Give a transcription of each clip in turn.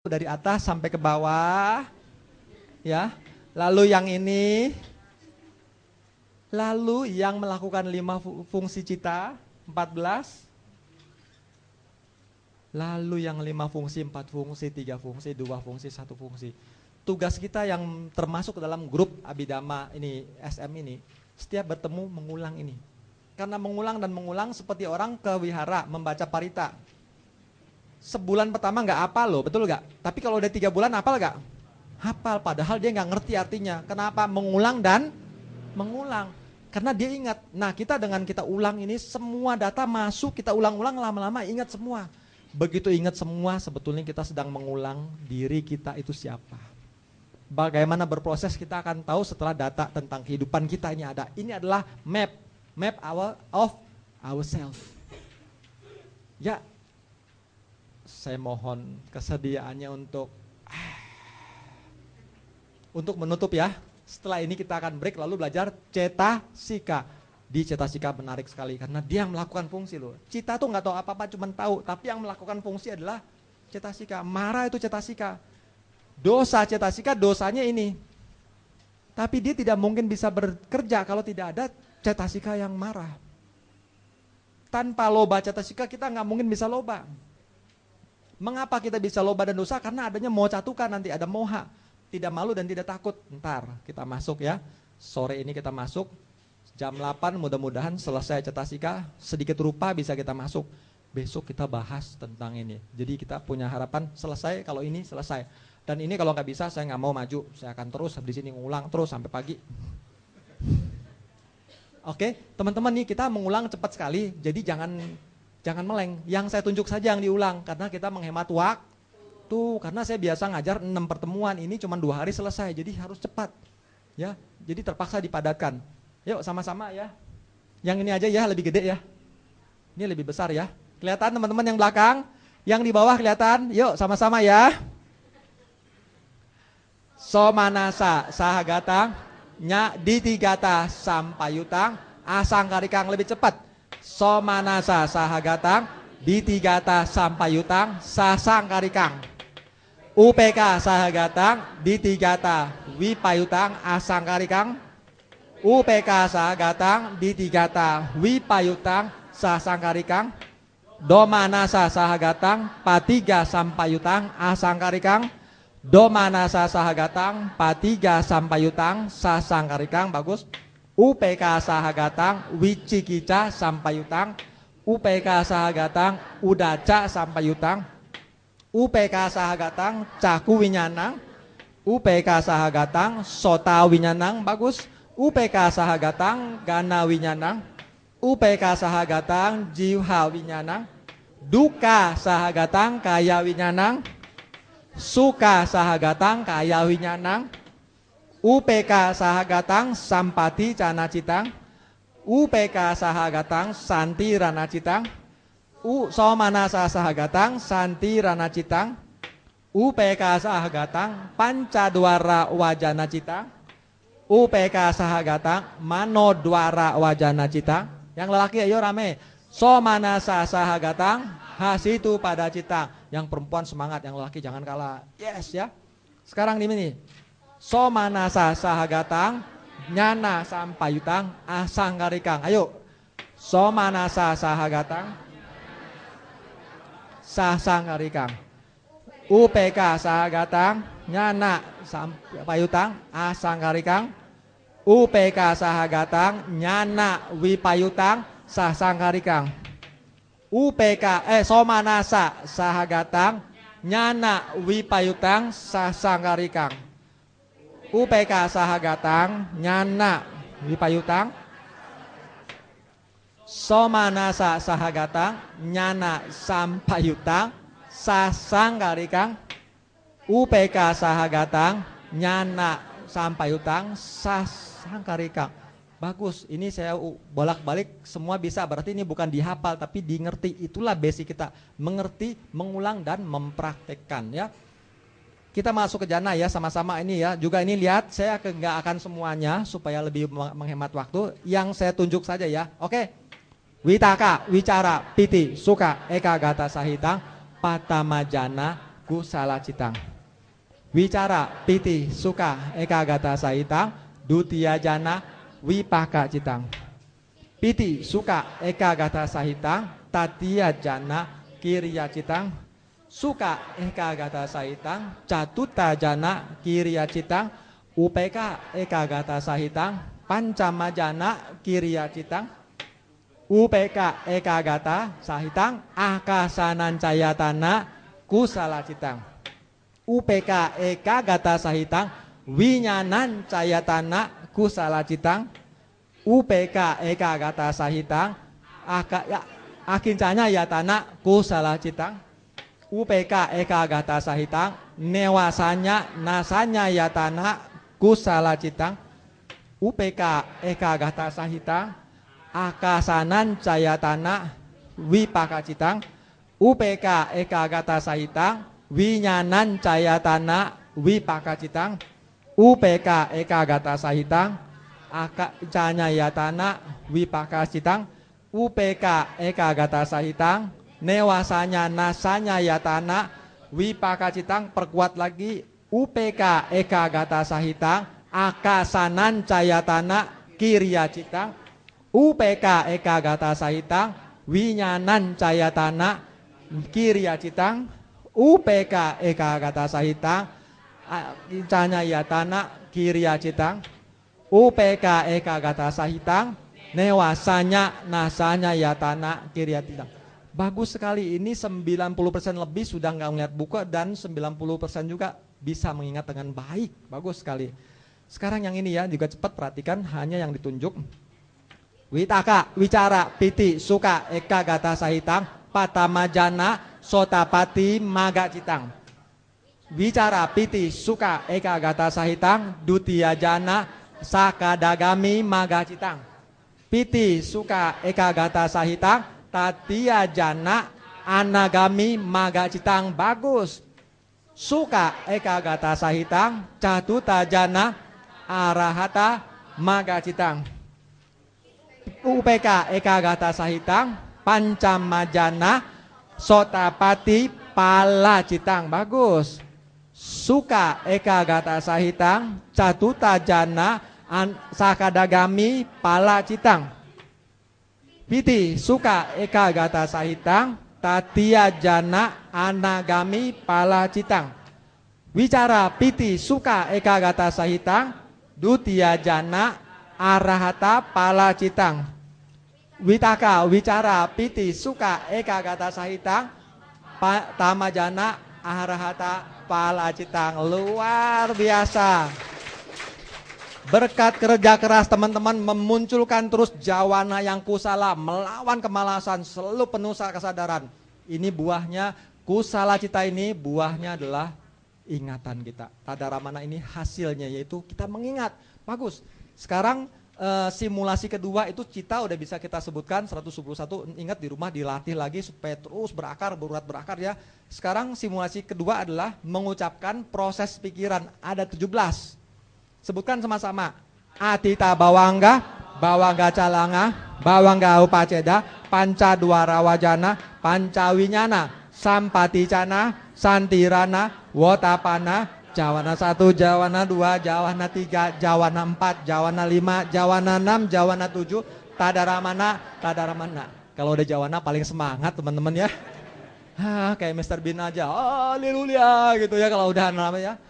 dari atas sampai ke bawah, ya. Lalu yang ini, lalu yang melakukan 5 fungsi cita, 14. Lalu yang 5 fungsi, 4 fungsi, 3 fungsi, 2 fungsi, 1 fungsi. Tugas kita yang termasuk dalam grup Abhidhamma ini, SM ini, setiap bertemu mengulang ini. Karena mengulang dan mengulang seperti orang ke wihara membaca parita. Sebulan pertama nggak hafal loh, betul nggak? Tapi kalau udah 3 bulan hafal nggak? Hafal, padahal dia nggak ngerti artinya. Kenapa? Mengulang dan mengulang. Karena dia ingat. Nah, kita dengan kita ulang ini semua data masuk, kita ulang-ulang lama-lama ingat semua. Begitu ingat semua, sebetulnya kita sedang mengulang diri kita itu siapa. Bagaimana berproses kita akan tahu setelah data tentang kehidupan kita ini ada. Ini adalah map of ourselves. Ya, saya mohon kesediaannya untuk menutup ya. Setelah ini kita akan break lalu belajar cetasika. Di cetasika menarik sekali karena dia yang melakukan fungsi loh. Cita tuh nggak tahu apa-apa, cuma tahu, tapi yang melakukan fungsi adalah cetasika. Marah itu cetasika. Dosa cetasika, dosanya ini. Tapi dia tidak mungkin bisa bekerja kalau tidak ada cetasika yang marah. Tanpa loba cetasika kita nggak mungkin bisa loba. Mengapa kita bisa loba dan dosa? Karena adanya moha catuka, nanti ada moha. Tidak malu dan tidak takut. Ntar kita masuk ya. Sore ini kita masuk. Jam 8 mudah-mudahan selesai cetasika. Sedikit rupa bisa kita masuk. Besok kita bahas tentang ini. Jadi kita punya harapan selesai kalau ini selesai. Dan ini kalau nggak bisa saya nggak mau maju. Saya akan terus di sini ngulang terus sampai pagi. Oke, teman-teman nih kita mengulang cepat sekali. Jadi jangan meleng, yang saya tunjuk saja yang diulang karena kita menghemat waktu. Karena saya biasa ngajar 6 pertemuan, ini cuma 2 hari selesai, jadi harus cepat. Ya, jadi terpaksa dipadatkan. Yuk sama-sama ya. Yang ini aja ya, lebih gede ya. Ini lebih besar ya. Kelihatan teman-teman yang belakang? Yang di bawah kelihatan? Yuk sama-sama ya. Somanasa sahagatang, nya ditigata sampayutang, asangkarikang, lebih cepat. Somanasa sahagatang, ditigata sampayutang, sasangkarikang. UPK sahagatang, ditigata wipayutang, asangkarikang. UPK sahagatang, ditigata wipayutang, sasangkarikang. Domanasa sahagatang, patiga sampayutang, asangkarikang. Domanasa sahagatang, patiga sampayutang, sasangkarikang. Bagus. UPK sahagatang, wicikica sampayutang. UPK sahagatang, udaca sampayutang. UPK sahagatang, caku winyanang. UPK sahagatang, sota winyanang. Bagus. UPK sahagatang, gana winyanang. UPK sahagatang, jiwa winyanang. Duka sahagatang, kaya winyanang. Suka sahagatang, kaya winyanang. UPK sahagatang, sampati canacitang. UPK sahagatang, santi ranacitang. Somanasa sahagatang, santi ranacitang. UPK sahagatang, pancadwara wajanacitang. UPK sahagatang, manodwara wajanacitang. Yang lelaki ayo rame. Somanasa sahagatang, hasitu pada citang. Yang perempuan semangat, yang lelaki jangan kalah. Yes ya. Sekarang ini nih. Somanasa sahagatang, nyana sampayutang, asangkarikang. Ayo. Somanasa sahagatang, sasangkarikang. UPK sahagatang, nyana sampayutang, asangkarikang. UPK sahagatang, nyana wipayutang, sasangkarikang. UPK somanasa sahagatang, nyana wipayutang, sasangkarikang. UPK sahagatang, nyana wipayutang. Somanasa sahagatang, nyana sampayutang, sasangkarikang. UPK sahagatang, nyana sampayutang, sasangkarikang. Bagus, ini saya bolak-balik semua bisa, berarti ini bukan dihafal tapi dimengerti. Itulah basic kita, mengerti, mengulang dan mempraktekkan ya. Kita masuk ke jana ya sama-sama ini ya. Juga ini lihat, saya nggak akan semuanya supaya lebih menghemat waktu. Yang saya tunjuk saja ya. Oke. Witaka, wicara, piti, suka, eka gata sahitang, patamajana, kusala citang. Wicara, piti, suka, ekagata sahitang, dutiya jana, wipaka citang. Piti, suka, ekagata sahitang, tatiya jana, kiriya citang. Suka, ekagata sahitang, catuta jana, kiriya citang. Upeka, ekagata sahitang, pancama jana, kiriya citang. Upeka, ekagata sahitang, akasanan cayatana, kusala citang. UPK eka gata sahitang winyanan cayatana kusala citang. UPK eka gata sahitang akincanya yatana kusala citang. UPK eka gata sahitang newasanya nasanya yatana kusala citang. UPK eka gata sahitang akasanan cayatana wipaka citang. UPK eka gata sahitang winyanan cayatana wipaka citang. UPK eka gata sahitang canya yatana wipaka citang. UPK eka gata sahitang newasanya nasanya yatana wipaka citang. Perkuat lagi. UPK eka gata sahitang akasanan cayatana kiriya citang. UPK eka gata sahitang winyanan cayatana kiriya citang. UPK eka gata sahitang canya yatana kiriya citang. UPK eka gata sahitang newasanya nasanya yatana kiriya citang. Bagus sekali, ini 90% lebih sudah nggak melihat buku dan 90% juga bisa mengingat dengan baik. Bagus sekali. Sekarang yang ini ya juga cepat perhatikan, hanya yang ditunjuk. Witaka, wicara, piti, suka, eka gata sahitang, patamajana, sotapati maga citang. Wicara, piti, suka, eka gata sahitang, dutiya jana, sakadagami maga citang. Piti, suka, eka gata sahitang, tatiya jana, anagami maga citang. Bagus. Suka, eka gata sahitang, catuta jana, arahata maga citang. UPK eka gata sahitang pancamajana sotapati pala citang. Bagus. Suka eka gata sahitang catuta jana sakadagami pala citang. Piti suka eka gata sahitang tatiya jana anagami pala citang. Wicara, piti, suka, eka gata sahitang dutiya jana arahata pala citang. Witaka, wicara, piti, suka, eka gata sahitang tamajana arahata pala citang. Luar biasa. Berkat kerja keras teman-teman memunculkan terus jawana yang kusala, melawan kemalasan, selalu penuh kesadaran. Ini buahnya kusala cita, ini buahnya adalah ingatan kita. Tadaramana ini hasilnya yaitu kita mengingat. Bagus. Sekarang simulasi kedua itu cita udah bisa kita sebutkan 111. Ingat di rumah dilatih lagi supaya terus berakar, berurat berakar ya. Sekarang simulasi kedua adalah mengucapkan proses pikiran. Ada 17. Sebutkan sama-sama. Atita bawangga, bawangga calanga, bawangga upaceda, panca dwara wajana, pancawinyana, sampaticana, santirana, wotapana, jawana 1, jawana 2, jawana 3, jawana 4, jawana 5, jawana 6, jawana 7, tadaramana. Kalau udah jawana paling semangat teman-teman ya. Kayak Mr. Bean aja, haleluya gitu ya kalau udah namanya.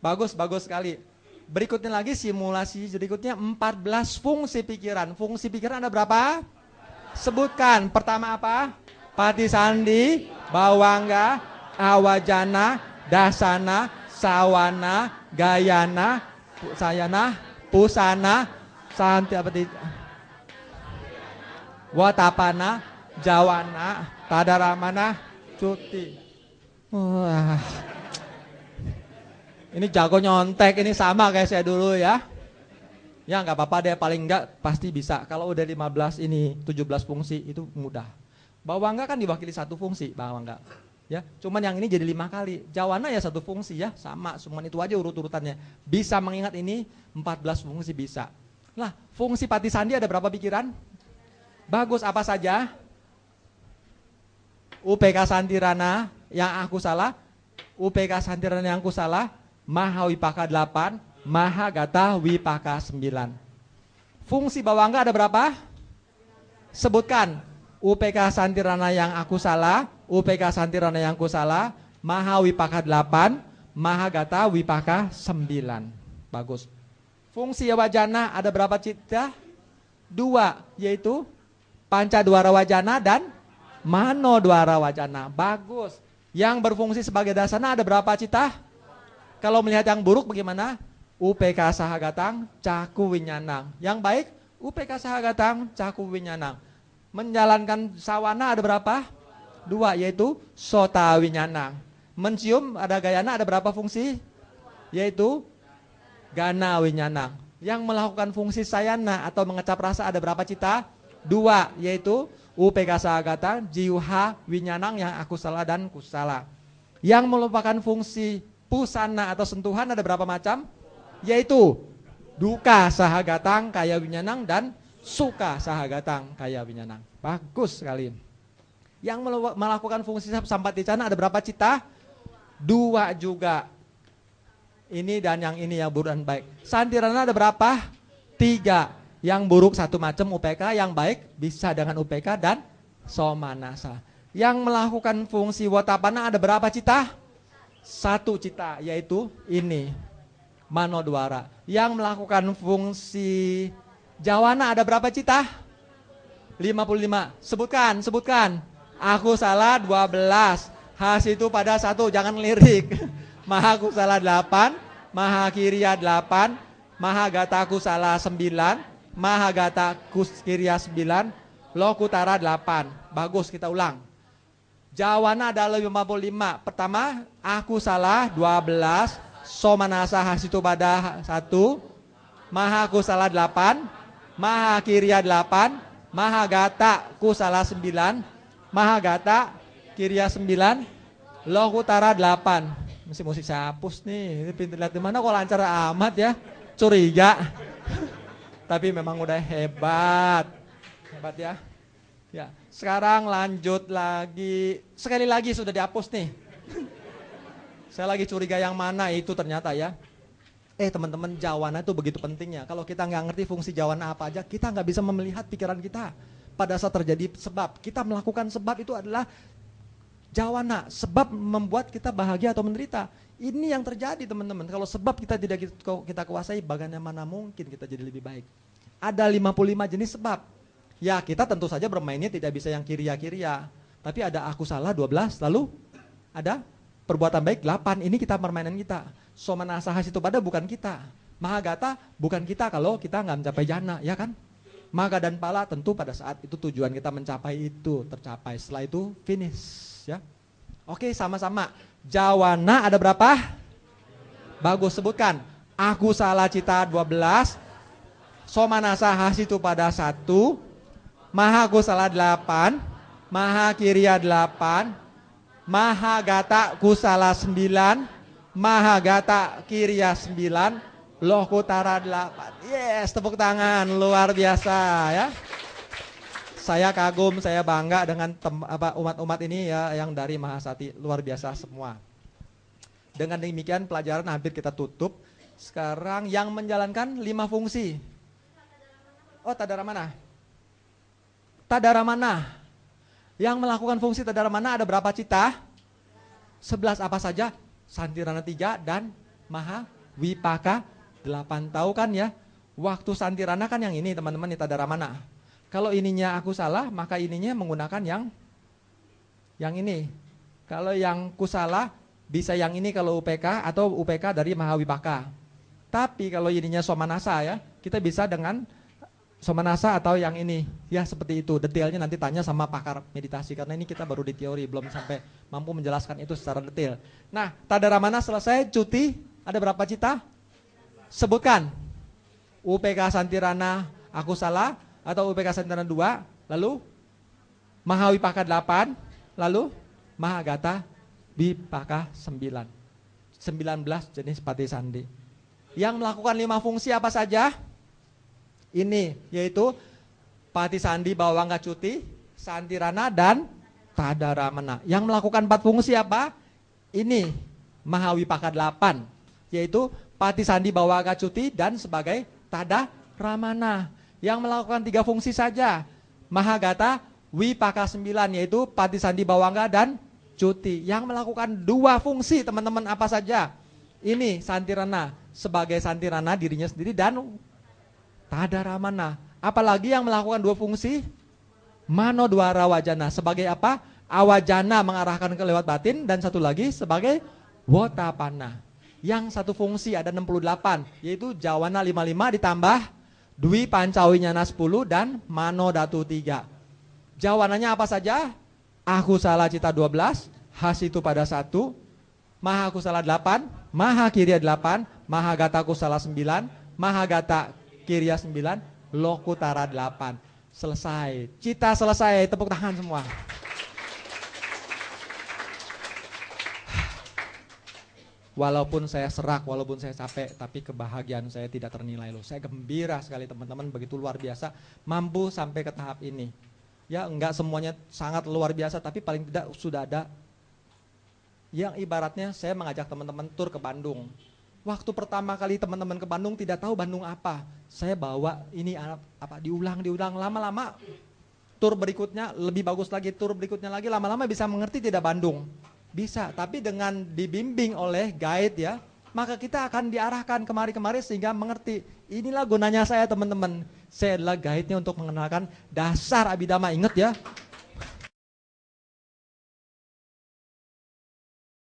Bagus sekali. Berikutnya lagi simulasi berikutnya 14 fungsi pikiran. Fungsi pikiran ada berapa? Sebutkan. Pertama apa? Patisandi, bawangga, awajana, dasana, sawana, gayana, sayana, pusana, santiapati, watapana, jawana, tadaramana, cuti. Wah. Ini jago nyontek, ini sama kayak saya dulu ya. Ya nggak apa-apa deh, paling enggak pasti bisa. Kalau udah 15 ini 17 fungsi itu mudah. Bawangga kan diwakili 1 fungsi, bawangga. Ya, cuman yang ini jadi 5 kali. Jawana ya 1 fungsi ya, sama, cuman itu aja urut-urutannya. Bisa mengingat ini 14 fungsi bisa. Lah, fungsi patisandi ada berapa pikiran? Bagus, apa saja? UPK santirana, yang aku salah, UPK Santirana yang aku salah, Maha Wipaka 8, Maha Gata Wipaka 9. Fungsi bawangga ada berapa? Sebutkan. UPK Santirana yang aku salah, UPK Santirana yang aku salah, Maha Wipaka 8, Maha Gata Wipaka 9. Bagus. Fungsi wajana ada berapa cita? 2, yaitu Pancadwara Wajana dan Manodwara Wajana. Bagus. Yang berfungsi sebagai dasana ada berapa cita? Kalau melihat yang buruk bagaimana? UPK Sahagatang Caku Winyanang. Yang baik UPK Sahagatang Caku Winyanang. Menjalankan sawana ada berapa? 2, yaitu Sota Winyanang. Mencium ada gayana ada berapa fungsi? Yaitu Gana Winyanang. Yang melakukan fungsi sayana atau mengecap rasa ada berapa cita? 2, yaitu UPK Sahagatang Jiwa Winyanang yang aku salah dan kusala. Yang melupakan fungsi pusana atau sentuhan ada berapa macam? Yaitu Duka Sahagatang Kaya Winyanang dan Suka Sahagatang Kaya Winyanang. Bagus sekali. Yang melakukan fungsi sampaticana ada berapa cita? 2 juga. Ini dan yang ini yang buruk dan baik. Santirana ada berapa? 3. Yang buruk 1 macam UPK, yang baik bisa dengan UPK dan Somanasa. Yang melakukan fungsi Wotapana ada berapa cita? 1 cita, yaitu ini Manodwara. Yang melakukan fungsi Jawana ada berapa cita? 55. Sebutkan. Aku salah 12. Hasitu pada 1, jangan lirik. Maha Kusala 8, Maha Kiriya 8, Maha Gata Kusala 9, Maha Gata Kiriya 9, Lokutara 8. Bagus, kita ulang. Jawana ada 55. Pertama, aku salah 12, Somanasa Hasitu pada 1, Maha Kusala 8, Maha Kiriya 8, Maha Gata Kusala 9, Maha Gata Kiriya 9, Lokutara 8. Musik saya hapus nih. Pintu lihat di mana kok lancar amat ya. Curiga. Tapi memang udah hebat. Hebat ya. Ya, sekarang lanjut lagi. Sekali lagi sudah dihapus nih. Saya lagi curiga yang mana itu ternyata ya. Teman-teman, jawana itu begitu pentingnya. Kalau kita nggak ngerti fungsi jawana apa aja, kita nggak bisa melihat pikiran kita. Pada saat terjadi sebab, kita melakukan sebab itu adalah jawana, sebab membuat kita bahagia atau menderita. Ini yang terjadi teman-teman. Kalau sebab kita tidak kita kuasai, bagaimana mungkin kita jadi lebih baik. Ada 55 jenis sebab. Ya, kita tentu saja bermainnya tidak bisa yang kiria-kiria. Tapi ada aku salah 12, lalu ada perbuatan baik 8. Ini kita permainan kita. Somanasa Hasitu pada bukan kita. Mahagata bukan kita kalau kita nggak mencapai jana, ya kan? Maga dan pala tentu pada saat itu tujuan kita mencapai itu tercapai. Setelah itu finish. Ya. Oke, sama-sama. Jawana ada berapa? Bagus, sebutkan. Aku salah cita 12, Somanasa Hasitu pada 1, Maha Kusala 8, Maha Kiriya 8, Maha Gata Kusala 9, Maha Gata Kiriya 9, Lokutara 8. Yes, tepuk tangan, luar biasa ya. Saya kagum, saya bangga dengan umat-umat ini ya yang dari Mahasati, luar biasa semua. Dengan demikian pelajaran hampir kita tutup. Sekarang yang menjalankan 5 fungsi. Tadaramana. Tadaramana. Yang melakukan fungsi tadaramana ada berapa cita? 11 apa saja? Santirana 3 dan Maha Wipaka 8. Tahu kan ya? Waktu Santirana kan yang ini teman-teman, di tadaramana. Kalau ininya aku salah, maka ininya menggunakan yang ini. Kalau yang kusala, bisa yang ini kalau UPK atau UPK dari Mahawipaka. Tapi kalau ininya Somanasa ya, kita bisa dengan Somanasa atau yang ini. Ya seperti itu, detailnya nanti tanya sama pakar meditasi. Karena ini kita baru di teori, belum sampai mampu menjelaskan itu secara detail. Nah, tadaramana selesai, cuti, ada berapa cita? Sebutkan. UPK Santirana, aku salah. Atau UPK Santirana 2, lalu Mahawipaka 8, lalu Mahagata Wipaka 9. 19 jenis pati sandi. Yang melakukan 5 fungsi apa saja? Ini, yaitu pati sandi bawangga cuti, Santirana dan Tadaramana. Yang melakukan 4 fungsi apa? Ini Mahawipaka 8, yaitu Patisandi Bawaka Cuti dan sebagai Tadaramana. Yang melakukan 3 fungsi saja, Mahagata Wipaka 9, yaitu Patisandi Bawangga dan Cuti. Yang melakukan 2 fungsi teman-teman apa saja? Ini Santirana, sebagai Santirana dirinya sendiri dan Tadaramana. Apalagi yang melakukan 2 fungsi? Manodwara Wajana, sebagai apa? Awajana, mengarahkan ke lewat batin, dan satu lagi sebagai Wotapana. Yang satu fungsi ada 68, yaitu Jawana 55 ditambah Dwi Pancawinyana 10 dan Manodatu 3. Jawananya apa saja? Akusala Cita 12, Hasitu pada 1, Maha Kusala 8, Maha Kirya 8, Mahagata Kusala 9, Mahagata Kirya 9, Lokutara 8. Selesai. Cita selesai. Tepuk tangan semua. Walaupun saya serak, walaupun saya capek, tapi kebahagiaan saya tidak ternilai loh. Saya gembira sekali teman-teman, begitu luar biasa mampu sampai ke tahap ini. Ya enggak semuanya sangat luar biasa, tapi paling tidak sudah ada yang ibaratnya saya mengajak teman-teman tur ke Bandung. Waktu pertama kali teman-teman ke Bandung tidak tahu Bandung apa. Saya bawa ini apa diulang, lama-lama tur berikutnya lebih bagus lagi, tur berikutnya lagi, lama-lama bisa mengerti tidak Bandung. Bisa, tapi dengan dibimbing oleh guide ya, maka kita akan diarahkan kemari-kemari sehingga mengerti. Inilah gunanya saya teman-teman. Saya adalah guide-nya untuk mengenalkan dasar Abhidhamma. Ingat ya,